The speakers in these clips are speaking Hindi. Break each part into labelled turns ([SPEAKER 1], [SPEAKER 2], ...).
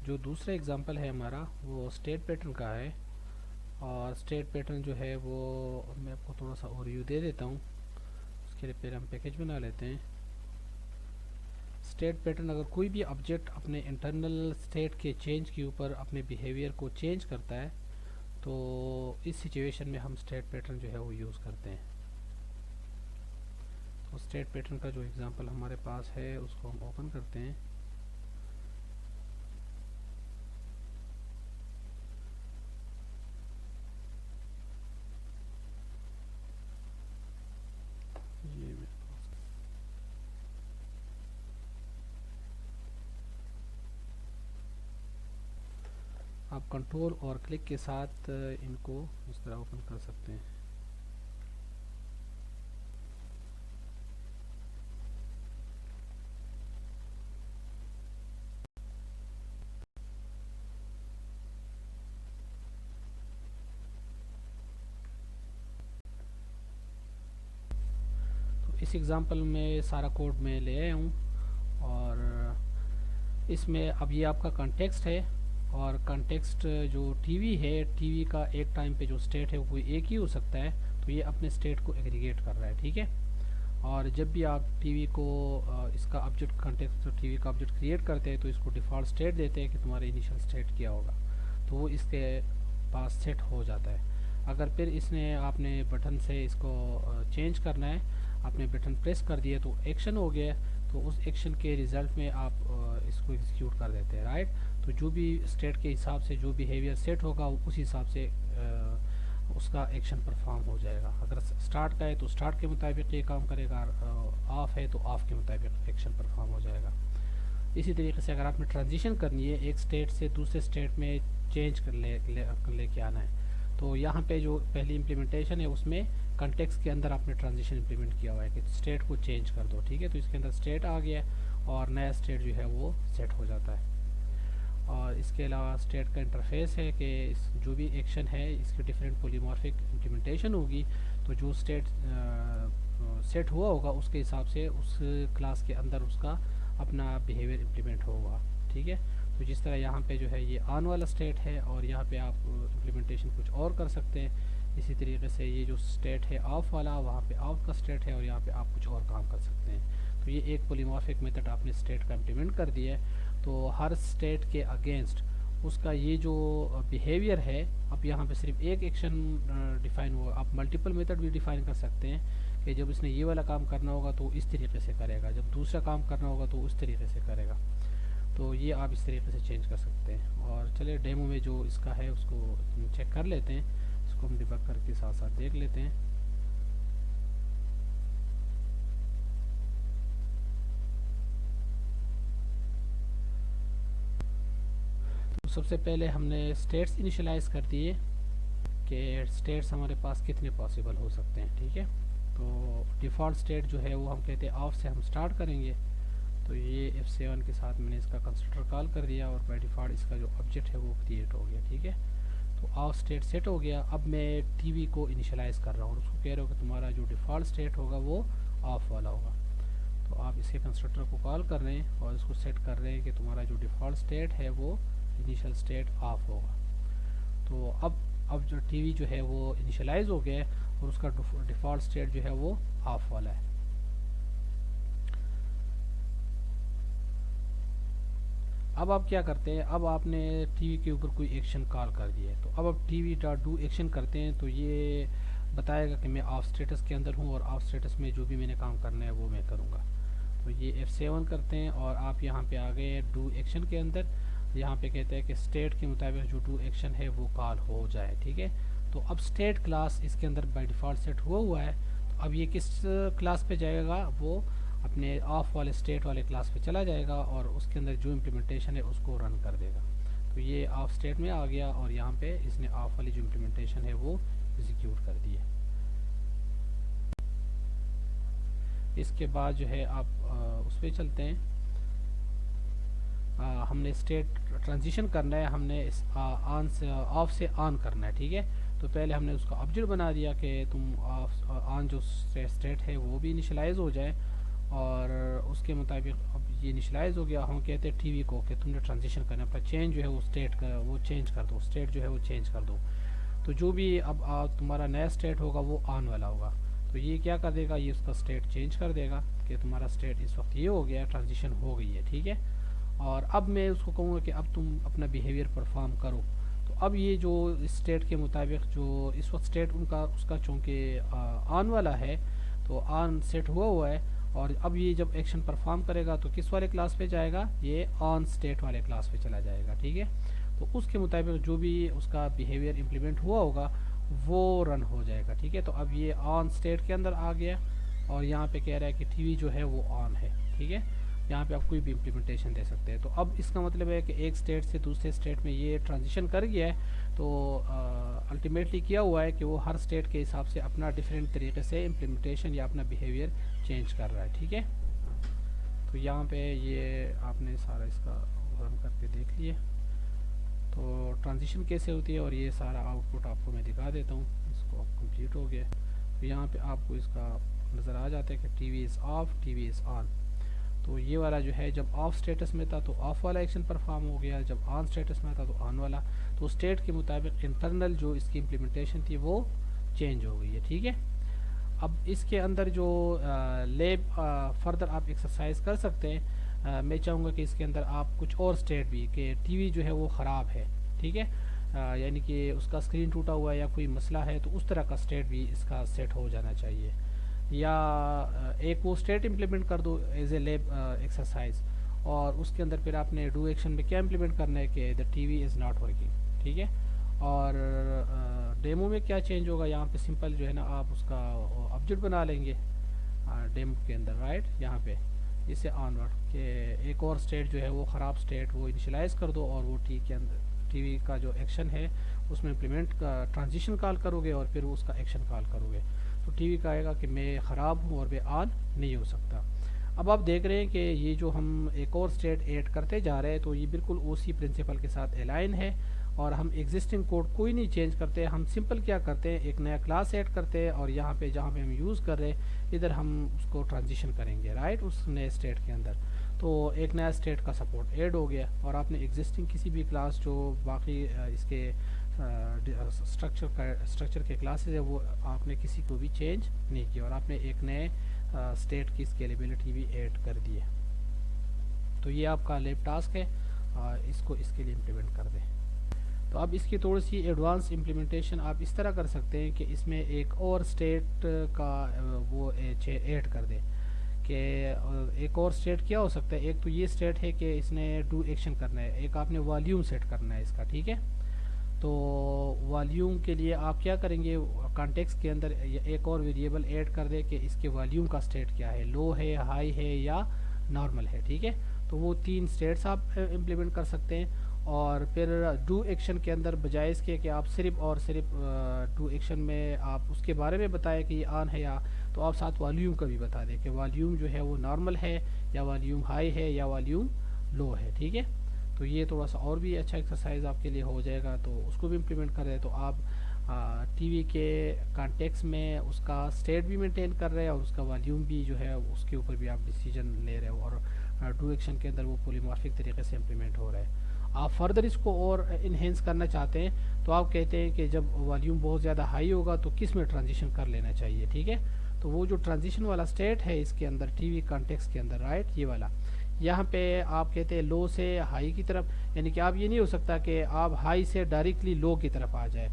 [SPEAKER 1] जो दूसरा एग्जांपल है हमारा वो स्टेट पैटर्न का है। और स्टेट पैटर्न जो है वो मैं आपको थोड़ा सा ओवरव्यू दे देता हूँ। उसके लिए पहले हम पैकेज बना लेते हैं। स्टेट पैटर्न, अगर कोई भी ऑब्जेक्ट अपने इंटरनल स्टेट के चेंज के ऊपर अपने बिहेवियर को चेंज करता है तो इस सिचुएशन में हम स्टेट पैटर्न जो है वो यूज़ करते हैं। तो स्टेट पैटर्न का जो एग्जांपल हमारे पास है उसको हम ओपन करते हैं। ये मेरे पास आप कंट्रोल और क्लिक के साथ इनको इस तरह ओपन कर सकते हैं। तो इस एग्जांपल में सारा कोड मैं ले आया हूँ और इसमें अब ये आपका कॉन्टेक्स्ट है। और कॉन्टेक्स्ट जो टीवी है, टीवी का एक टाइम पे जो स्टेट है वो एक ही हो सकता है। तो ये अपने स्टेट को एग्रीगेट कर रहा है, ठीक है। और जब भी आप टीवी को इसका ऑब्जेक्ट कॉन्टेक्स्ट टीवी का ऑब्जेक्ट क्रिएट करते हैं तो इसको डिफ़ॉल्ट स्टेट देते हैं कि तुम्हारा इनिशियल स्टेट क्या होगा, तो वो इसके पास सेट हो जाता है। अगर फिर इसने आपने बटन से इसको चेंज करना है, आपने बटन प्रेस कर दिया तो एक्शन हो गया, तो उस एक्शन के रिज़ल्ट में आप इसको एग्जीक्यूट कर देते हैं, राइट। तो जो भी स्टेट के हिसाब से जो बिहेवियर सेट होगा उस हिसाब से उसका एक्शन परफॉर्म हो जाएगा। अगर स्टार्ट का है तो स्टार्ट के मुताबिक ये काम करेगा, ऑफ है तो ऑफ के मुताबिक एक्शन परफॉर्म हो जाएगा। इसी तरीके से अगर आपने ट्रांजिशन करनी है, एक स्टेट से दूसरे स्टेट में चेंज कर लेके आना है, तो यहाँ पे जो पहली इम्प्लीमेंटेशन है उसमें कंटेक्स्ट के अंदर आपने ट्रांजिशन इम्प्लीमेंट किया हुआ है कि स्टेट को चेंज कर दो, ठीक है। तो इसके अंदर स्टेट आ गया और नया स्टेट जो है वो सेट हो जाता है। और इसके अलावा स्टेट का इंटरफेस है कि जो भी एक्शन है इसकी डिफरेंट पॉलीमॉर्फिक इम्प्लीमेंटेशन होगी, तो जो स्टेट सेट हुआ होगा उसके हिसाब से उस क्लास के अंदर उसका अपना बिहेवियर इम्प्लीमेंट होगा, ठीक है। तो जिस तरह यहाँ पे जो है ये ऑन वाला स्टेट है और यहाँ पे आप इम्प्लीमेंटेशन कुछ और कर सकते हैं। इसी तरीके से ये जो स्टेट है ऑफ वाला, वहाँ पे ऑफ का स्टेट है और यहाँ पे आप कुछ और काम कर सकते हैं। तो ये एक पॉलीमॉर्फिक मेथड आपने स्टेट का इम्प्लीमेंट कर दिया है। तो हर स्टेट के अगेंस्ट उसका ये जो बिहेवियर है, अब यहाँ पे सिर्फ एक एक्शन डिफाइन हुआ, आप मल्टीपल मेथड भी डिफाइन कर सकते हैं कि जब इसने ये वाला काम करना होगा तो इस तरीके से करेगा, जब दूसरा काम करना होगा तो उस तरीके से करेगा। तो ये आप इस तरीके से चेंज कर सकते हैं। और चलिए डेमो में जो इसका है उसको चेक कर लेते हैं, इसको हम डिबग करके साथ साथ देख लेते हैं। तो सबसे पहले हमने स्टेट्स इनिशियलाइज कर दिए कि स्टेट्स हमारे पास कितने पॉसिबल हो सकते हैं, ठीक है। तो डिफ़ॉल्ट स्टेट जो है वो हम कहते हैं ऑफ से हम स्टार्ट करेंगे। तो ये F7 के साथ मैंने इसका कंस्ट्रक्टर कॉल कर दिया और बाय डिफ़ॉल्ट इसका जो ऑब्जेक्ट है वो क्रिएट हो गया, ठीक है। तो ऑफ स्टेट सेट हो गया। अब मैं टीवी को इनिशियलाइज़ कर रहा हूँ और उसको कह रहा हूँ कि तुम्हारा जो डिफ़ॉल्ट स्टेट होगा वो ऑफ वाला होगा। तो आप इसके कंस्ट्रक्टर को कॉल कर रहे हैं और इसको सेट कर रहे हैं कि तुम्हारा जो डिफ़ॉल्ट स्टेट है वो इनिशियल स्टेट ऑफ होगा। तो अब जो टीवी जो है वो इनिशियलाइज हो गया है और उसका डिफ़ॉल्ट स्टेट जो है वो ऑफ वाला है। अब आप क्या करते हैं, अब आपने टीवी के ऊपर कोई एक्शन कॉल कर दिया है, तो अब आप टीवी डॉट डू एक्शन करते हैं तो ये बताएगा कि मैं ऑफ स्टेटस के अंदर हूँ और ऑफ स्टेटस में जो भी मैंने काम करना है वो मैं करूँगा। तो ये F7 करते हैं और आप यहाँ पे आ गए डू एक्शन के अंदर। यहाँ पे कहते हैं कि स्टेट के मुताबिक जो डू एक्शन है वो कॉल हो जाए, ठीक है। तो अब स्टेट क्लास इसके अंदर बाय डिफ़ॉल्ट सेट हुआ है। तो अब ये किस क्लास पे जाएगा, वो अपने ऑफ वाले स्टेट वाले क्लास पे चला जाएगा और उसके अंदर जो इम्प्लीमेंटेशन है उसको रन कर देगा। तो ये ऑफ स्टेट में आ गया और यहाँ पे इसने ऑफ वाली जो इम्प्लीमेंटेशन है वो एग्जीक्यूट कर दी है। इसके बाद जो है आप उस पर चलते हैं। हमने स्टेट ट्रांजिशन करना है, हमने इस ऑन से ऑफ से ऑन करना है, ठीक है। तो पहले हमने उसका ऑब्जेक्ट बना दिया कि तुम ऑन जो स्टेट है वो भी इनिशियलाइज हो जाए और उसके मुताबिक अब ये इनिशलाइज हो गया, हम कहते हैं टीवी को कि तुमने ट्रांजिशन करना अपना चेंज जो है वो स्टेट का वो चेंज कर दो, स्टेट जो है वो चेंज कर दो। तो जो भी अब तुम्हारा नया स्टेट होगा वो ऑन वाला होगा। तो ये क्या कर देगा, ये उसका स्टेट चेंज कर देगा कि तुम्हारा स्टेट इस वक्त ये हो गया, ट्रांजिशन हो गई है, ठीक है। और अब मैं उसको कहूँगा कि अब तुम अपना बिहेवियर परफॉर्म करो। तो अब ये जो स्टेट के मुताबिक जो इस वक्त स्टेट उनका उसका चूँकि ऑन वाला है, तो ऑन सेट हुआ है, और अब ये जब एक्शन परफॉर्म करेगा तो किस वाले क्लास पे जाएगा, ये ऑन स्टेट वाले क्लास पे चला जाएगा, ठीक है। तो उसके मुताबिक जो भी उसका बिहेवियर इम्प्लीमेंट हुआ होगा वो रन हो जाएगा, ठीक है। तो अब ये ऑन स्टेट के अंदर आ गया, और यहाँ पे कह रहा है कि टीवी जो है वो ऑन है, ठीक है। यहाँ पे आप कोई भी इम्प्लीमेंटेशन दे सकते हैं। तो अब इसका मतलब है कि एक स्टेट से दूसरे स्टेट में ये ट्रांजिशन कर गया है, तो अल्टीमेटली किया हुआ है कि वो हर स्टेट के हिसाब से अपना डिफरेंट तरीके से इम्प्लीमेंटेशन या अपना बिहेवियर चेंज कर रहा है, ठीक है। तो यहाँ पे ये आपने सारा इसका रन करके देख लिए। तो ट्रांजिशन कैसे होती है और ये सारा आउटपुट आपको मैं दिखा देता हूँ। इसको कंप्लीट हो गया, तो यहाँ पे आपको इसका नज़र आ जाता है कि TV is of, TV is on. तो ये वाला जो है जब ऑफ स्टेटस में था तो ऑफ वाला एक्शन परफॉर्म हो गया, जब ऑन स्टेटस में था तो ऑन वाला। तो स्टेट के मुताबिक इंटरनल जो इसकी इम्प्लीमेंटेशन थी वो चेंज हो गई है, ठीक है। अब इसके अंदर जो लेब फर्दर आप एक्सरसाइज कर सकते हैं। मैं चाहूँगा कि इसके अंदर आप कुछ और स्टेट भी कि टीवी जो है वो ख़राब है, ठीक है, यानी कि उसका स्क्रीन टूटा हुआ है या कोई मसला है, तो उस तरह का स्टेट भी इसका सेट हो जाना चाहिए। या एक वो स्टेट इम्प्लीमेंट कर दो एज ए लेब एक्सरसाइज, और उसके अंदर फिर आपने डू एक्शन में क्या इम्प्लीमेंट करना है कि the TV is not working, ठीक है। और डेमो में क्या चेंज होगा, यहाँ पे सिंपल जो है ना आप उसका ऑब्जेक्ट बना लेंगे डेमो के अंदर, राइट। यहाँ पे इसे ऑनवर्ड के एक और स्टेट जो है वो ख़राब स्टेट वो इनिशियलाइज कर दो, और वो टी के अंदर टीवी का जो एक्शन है उसमें इम्प्लीमेंट का ट्रांजिशन कॉल करोगे और फिर उसका एक्शन कॉल करोगे। तो टीवी का आएगा कि मैं ख़राब हूँ और मैं ऑन नहीं हो सकता। अब आप देख रहे हैं कि ये जो हम एक और स्टेट ऐड करते जा रहे हैं, तो ये बिल्कुल उसी प्रिंसिपल के साथ अलाइन है, और हम एग्जिस्टिंग कोड कोई नहीं चेंज करते। हम सिंपल क्या करते हैं, एक नया क्लास ऐड करते हैं, और यहाँ पे जहाँ पे हम यूज़ कर रहे हैं इधर हम उसको ट्रांजिशन करेंगे, राइट, उस नए स्टेट के अंदर। तो एक नया स्टेट का सपोर्ट ऐड हो गया, और आपने एग्जिस्टिंग किसी भी क्लास जो बाकी इसके स्ट्रक्चर के क्लासेस है वो आपने किसी को भी चेंज नहीं किया, और आपने एक नए स्टेट की स्केलेबिलिटी भी ऐड कर दी है। तो ये आपका लैब टास्क है, इसको इसके लिए इम्प्लीमेंट कर दें। तो अब इसकी थोड़ी सी एडवांस इम्प्लीमेंटेशन आप इस तरह कर सकते हैं कि इसमें एक और स्टेट का वो ऐड कर दें कि एक और स्टेट क्या हो सकता है। एक तो ये स्टेट है कि इसने डू एक्शन करना है, एक आपने वॉल्यूम सेट करना है इसका, ठीक है। तो वॉल्यूम के लिए आप क्या करेंगे, कॉन्टेक्स्ट के अंदर एक और वेरिएबल ऐड कर दे कि इसके वॉल्यूम का स्टेट क्या है, लो है, हाई है या नॉर्मल है, ठीक है। तो वो 3 स्टेट्स आप इम्प्लीमेंट कर सकते हैं। और फिर डू एक्शन के अंदर बजाय इसके कि आप सिर्फ और सिर्फ डू एक्शन में आप उसके बारे में बताएं कि ये ऑन है या, तो आप साथ वॉल्यूम का भी बता दें कि वॉल्यूम जो है वो नॉर्मल है या वॉल्यूम हाई है या वॉल्यूम लो है, ठीक है। तो ये थोड़ा सा और भी अच्छा एक्सरसाइज आपके लिए हो जाएगा, तो उसको भी इम्प्लीमेंट कर रहे हैं। तो आप टीवी के कॉन्टेक्स्ट में उसका स्टेट भी मेंटेन कर रहे हैं और उसका वॉल्यूम भी जो है उसके ऊपर भी आप डिसीजन ले रहे हो, और डू एक्शन के अंदर वो पॉलीमॉर्फिक तरीके से इम्प्लीमेंट हो रहा है। आप फर्दर इसको और इन्हेंस करना चाहते हैं तो आप कहते हैं कि जब वॉल्यूम बहुत ज़्यादा हाई होगा तो किस में ट्रांजिशन कर लेना चाहिए, ठीक है। तो वो जो ट्रांजिशन वाला स्टेट है इसके अंदर टीवी कॉन्टेक्स्ट के अंदर, राइट, ये वाला, यहाँ पे आप कहते हैं लो से हाई की तरफ, यानी कि आप ये नहीं हो सकता कि आप हाई से डायरेक्टली लो की तरफ आ जाए।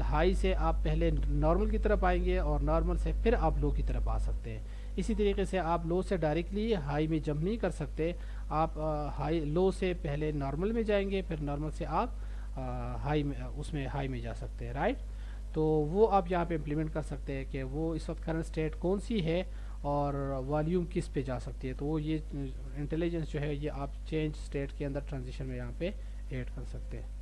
[SPEAKER 1] हाई से आप पहले नॉर्मल की तरफ आएंगे और नॉर्मल से फिर आप लो की तरफ आ सकते हैं। इसी तरीके से आप लो से डायरेक्टली हाई में जंप नहीं कर सकते, आप हाई लो से पहले नॉर्मल में जाएंगे, फिर नॉर्मल से आप हाई में उसमें हाई में जा सकते हैं, राइट। तो वो आप यहाँ पे इम्प्लीमेंट कर सकते हैं कि वो इस वक्त करंट स्टेट कौन सी है और वॉल्यूम किस पे जा सकती है। तो वो ये इंटेलिजेंस जो है ये आप चेंज स्टेट के अंदर ट्रांजिशन में यहाँ पे ऐड कर सकते हैं।